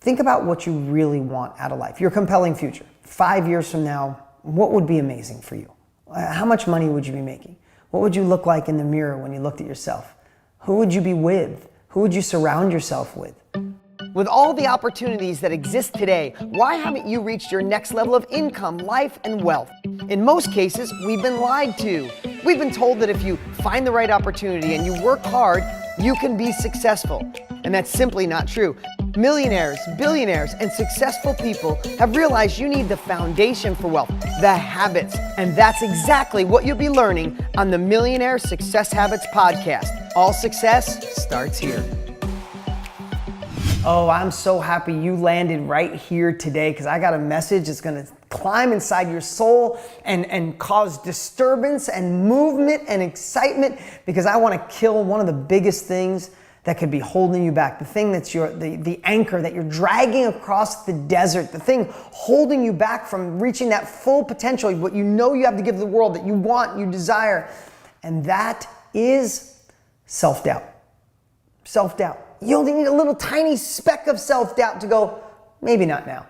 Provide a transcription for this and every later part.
Think about what you really want out of life, your compelling future. 5 years from now, what would be amazing for you? How much money would you be making? What would you look like in the mirror when you looked at yourself? Who would you be with? Who would you surround yourself with? With all the opportunities that exist today, why haven't you reached your next level of income, life, and wealth? In most cases, we've been lied to. We've been told that if you find the right opportunity and you work hard, you can be successful. And that's simply not true. Millionaires, billionaires, and successful people have realized you need the foundation for wealth, the habits. And that's exactly what you'll be learning on the Millionaire Success Habits podcast. All success starts here. Oh, I'm so happy you landed right here today because I got a message that's going to climb inside your soul and cause disturbance and movement and excitement, because I want to kill one of the biggest things that could be holding you back, the thing that's the anchor that you're dragging across the desert, the thing holding you back from reaching that full potential, what you know you have to give the world, that you want, you desire, and that is self-doubt. Self-doubt. You only need a little tiny speck of self-doubt to go, maybe not now.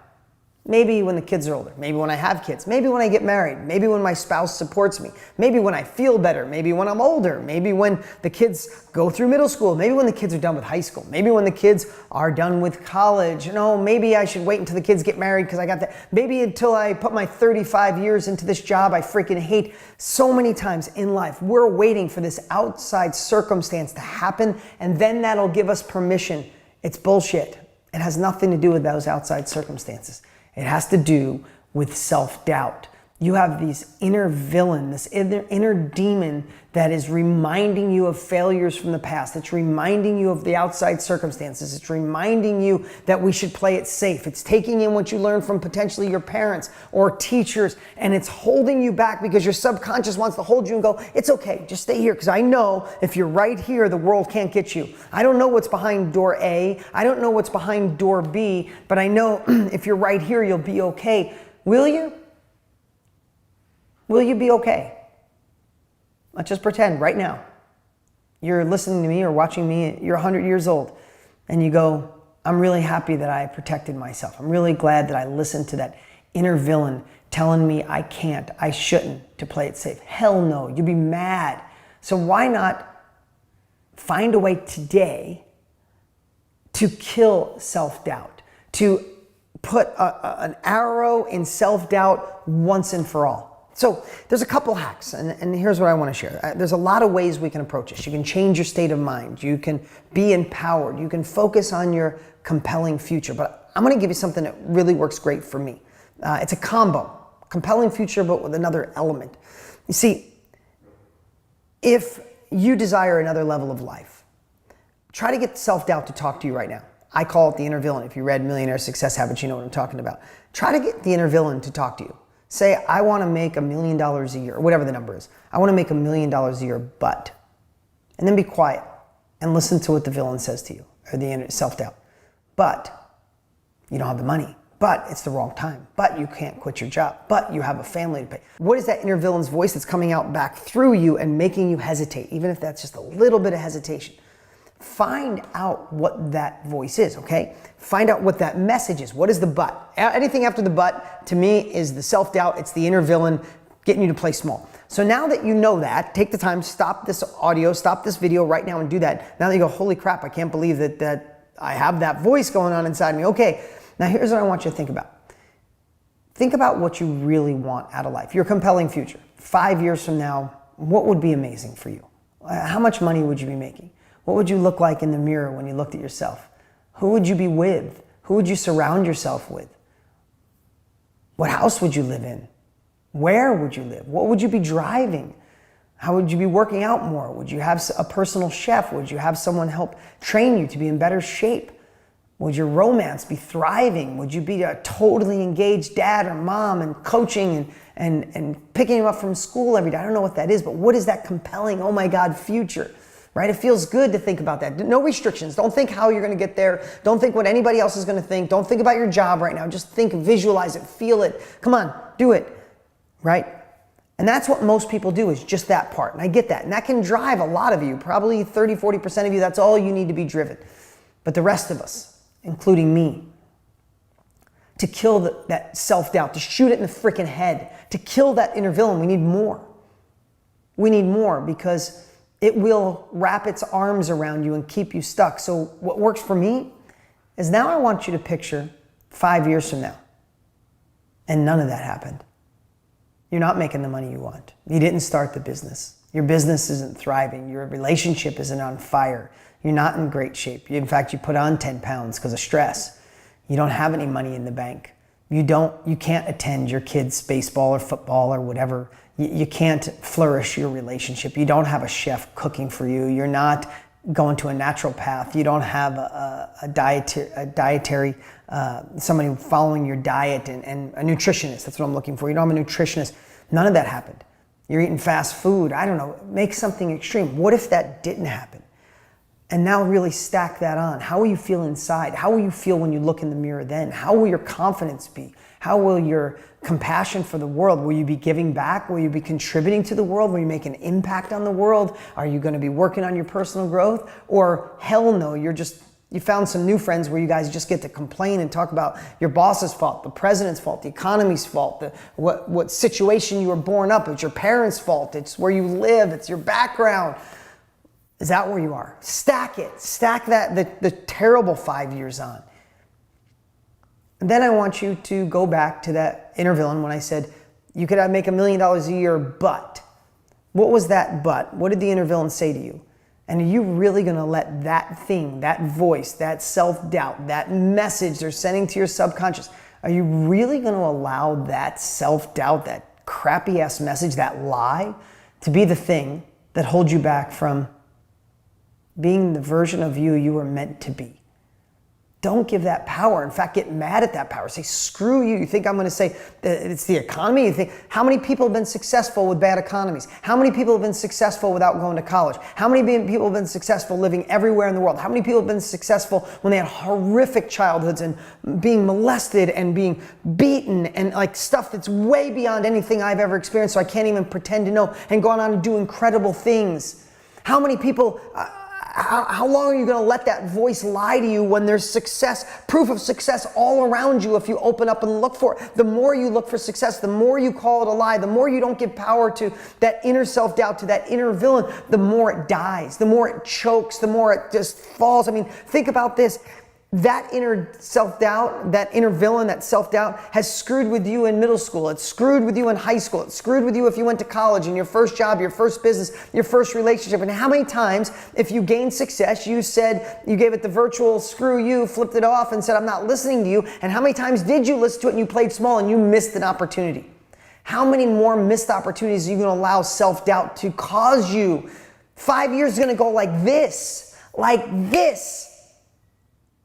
Maybe when the kids are older. Maybe when I have kids. Maybe when I get married. Maybe when my spouse supports me. Maybe when I feel better. Maybe when I'm older. Maybe when the kids go through middle school. Maybe when the kids are done with high school. Maybe when the kids are done with college. You know, maybe I should wait until the kids get married because I got that. Maybe until I put my 35 years into this job I freaking hate. So many times in life, we're waiting for this outside circumstance to happen, and then that'll give us permission. It's bullshit. It has nothing to do with those outside circumstances. It has to do with self-doubt. You have this inner villain, this inner demon that is reminding you of failures from the past. It's reminding you of the outside circumstances. It's reminding you that we should play it safe. It's taking in what you learned from potentially your parents or teachers, and it's holding you back because your subconscious wants to hold you and go, it's okay, just stay here, because I know if you're right here, the world can't get you. I don't know what's behind door A. I don't know what's behind door B, but I know if you're right here, you'll be okay. Will you? Will you be okay? Let's just pretend right now you're listening to me or watching me, you're 100 years old, and you go, I'm really happy that I protected myself. I'm really glad that I listened to that inner villain telling me I can't, I shouldn't, to play it safe. Hell no, you'd be mad. So why not find a way today to kill self-doubt, to put an arrow in self-doubt once and for all? So there's a couple hacks, and here's what I want to share. There's a lot of ways we can approach this. You can change your state of mind. You can be empowered. You can focus on your compelling future. But I'm going to give you something that really works great for me. It's a combo. Compelling future, but with another element. You see, if you desire another level of life, try to get self-doubt to talk to you right now. I call it the inner villain. If you read Millionaire Success Habits, you know what I'm talking about. Try to get the inner villain to talk to you. Say, I want to make $1 million a year, or whatever the number is. I want to make $1 million a year, but. And then be quiet and listen to what the villain says to you, or the inner self-doubt. But you don't have the money. But it's the wrong time. But you can't quit your job. But you have a family to pay. What is that inner villain's voice that's coming out back through you and making you hesitate, even if that's just a little bit of hesitation? Find out what that voice is, okay? Find out what that message is. What is the but? Anything after the but, to me, is the self-doubt. It's the inner villain getting you to play small. So now that you know that, take the time, stop this audio, stop this video right now and do that. Now that you go, holy crap, I can't believe that I have that voice going on inside me. Okay, now here's what I want you to think about. Think about what you really want out of life, your compelling future. 5 years from now, what would be amazing for you? How much money would you be making? What would you look like in the mirror when you looked at yourself? Who would you be with? Who would you surround yourself with? What house would you live in? Where would you live? What would you be driving? How would you be working out more? Would you have a personal chef? Would you have someone help train you to be in better shape? Would your romance be thriving? Would you be a totally engaged dad or mom and coaching and picking him up from school every day? I don't know what that is, but what is that compelling, oh my God, future? Right? It feels good to think about that. No restrictions. Don't think how you're going to get there. Don't think what anybody else is going to think. Don't think about your job right now. Just think, visualize it, feel it. Come on, do it. Right? And that's what most people do, is just that part. And I get that. And that can drive a lot of you, probably 30, 40% of you. That's all you need to be driven. But the rest of us, including me, to kill that self-doubt, to shoot it in the freaking head, to kill that inner villain. We need more. We need more because it will wrap its arms around you and keep you stuck. So what works for me is now I want you to picture 5 years from now, and none of that happened. You're not making the money you want. You didn't start the business. Your business isn't thriving. Your relationship isn't on fire. You're not in great shape. In fact, you put on 10 pounds because of stress. You don't have any money in the bank. You can't attend your kids' baseball or football or whatever. You can't flourish your relationship. You don't have a chef cooking for you. You're not going to a natural path. You don't have a dietary, somebody following your diet and a nutritionist. That's what I'm looking for. You don't have a nutritionist. None of that happened. You're eating fast food. I don't know. Make something extreme. What if that didn't happen? And now really stack that on. How will you feel inside? How will you feel when you look in the mirror then? How will your confidence be? How will your compassion for the world? Will you be giving back? Will you be contributing to the world? Will you make an impact on the world? Are you going to be working on your personal growth? Or hell no, you found some new friends where you guys just get to complain and talk about your boss's fault, the president's fault, the economy's fault, what situation you were born up. It's your parents' fault. It's where you live. It's your background. Is that where you are? Stack it. Stack the terrible 5 years on. And then I want you to go back to that inner villain when I said, you could make $1 million a year, but. What was that but? What did the inner villain say to you? And are you really going to let that thing, that voice, that self-doubt, that message they're sending to your subconscious, are you really going to allow that self-doubt, that crappy-ass message, that lie, to be the thing that holds you back from being the version of you were meant to be? Don't give that power. In fact, get mad at that power. Say, screw you. You think I'm going to say that it's the economy? You think, how many people have been successful with bad economies? How many people have been successful without going to college? How many people have been successful living everywhere in the world? How many people have been successful when they had horrific childhoods and being molested and being beaten and like stuff that's way beyond anything I've ever experienced, so I can't even pretend to know, and gone on to do incredible things? How many people... How long are you going to let that voice lie to you when there's success, proof of success all around you if you open up and look for it? The more you look for success, the more you call it a lie, the more you don't give power to that inner self-doubt, to that inner villain, the more it dies, the more it chokes, the more it just falls. I mean, think about this. That inner self-doubt, that inner villain, that self-doubt has screwed with you in middle school. It's screwed with you in high school. It's screwed with you if you went to college and your first job, your first business, your first relationship. And how many times, if you gained success, you said, you gave it the virtual screw you, flipped it off and said, I'm not listening to you. And how many times did you listen to it and you played small and you missed an opportunity? How many more missed opportunities are you going to allow self-doubt to cause you? 5 years is going to go like this, like this.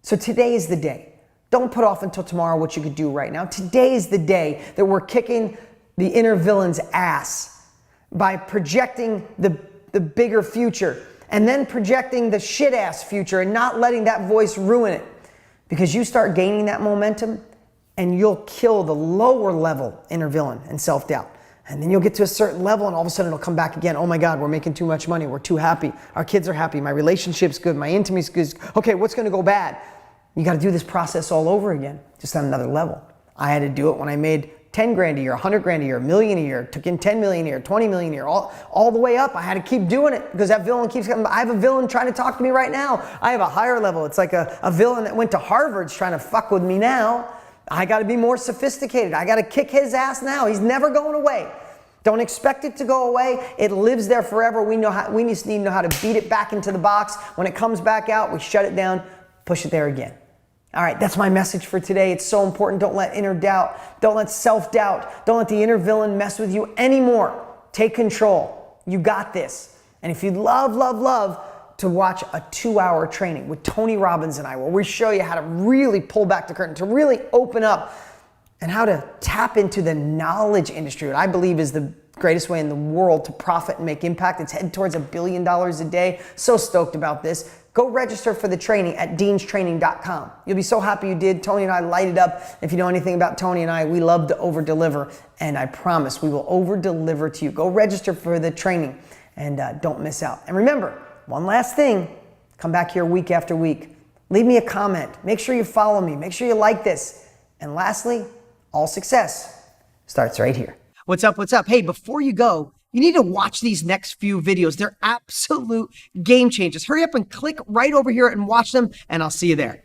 So today is the day. Don't put off until tomorrow what you could do right now. Today is the day that we're kicking the inner villain's ass by projecting the bigger future and then projecting the shit-ass future and not letting that voice ruin it. Because you start gaining that momentum and you'll kill the lower level inner villain and self-doubt. And then you'll get to a certain level and all of a sudden it'll come back again. Oh my God, we're making too much money. We're too happy. Our kids are happy. My relationship's good. My intimacy's good. Okay, what's going to go bad? You got to do this process all over again, just on another level. I had to do it when I made 10 grand a year, 100 grand a year, $1 million a year, took in 10 million a year, 20 million a year, all the way up. I had to keep doing it because that villain keeps coming. I have a villain trying to talk to me right now. I have a higher level. It's like a villain that went to Harvard's trying to fuck with me now. I got to be more sophisticated. I got to kick his ass now. He's never going away. Don't expect it to go away. It lives there forever. We just need to know how to beat it back into the box. When it comes back out, we shut it down, push it there again. All right, that's my message for today. It's so important. Don't let inner doubt, don't let self-doubt, don't let the inner villain mess with you anymore. Take control. You got this. And if you'd love to watch a 2-hour training with Tony Robbins and I, where we show you how to really pull back the curtain, to really open up and how to tap into the knowledge industry, what I believe is the greatest way in the world to profit and make impact. It's headed towards $1 billion a day. So stoked about this. Go register for the training at deanstraining.com. You'll be so happy you did. Tony and I light it up. If you know anything about Tony and I, we love to over-deliver, and I promise we will over-deliver to you. Go register for the training and don't miss out. And remember, one last thing, come back here week after week. Leave me a comment. Make sure you follow me. Make sure you like this. And lastly, all success starts right here. What's up? What's up? Hey, before you go, you need to watch these next few videos. They're absolute game changers. Hurry up and click right over here and watch them, and I'll see you there.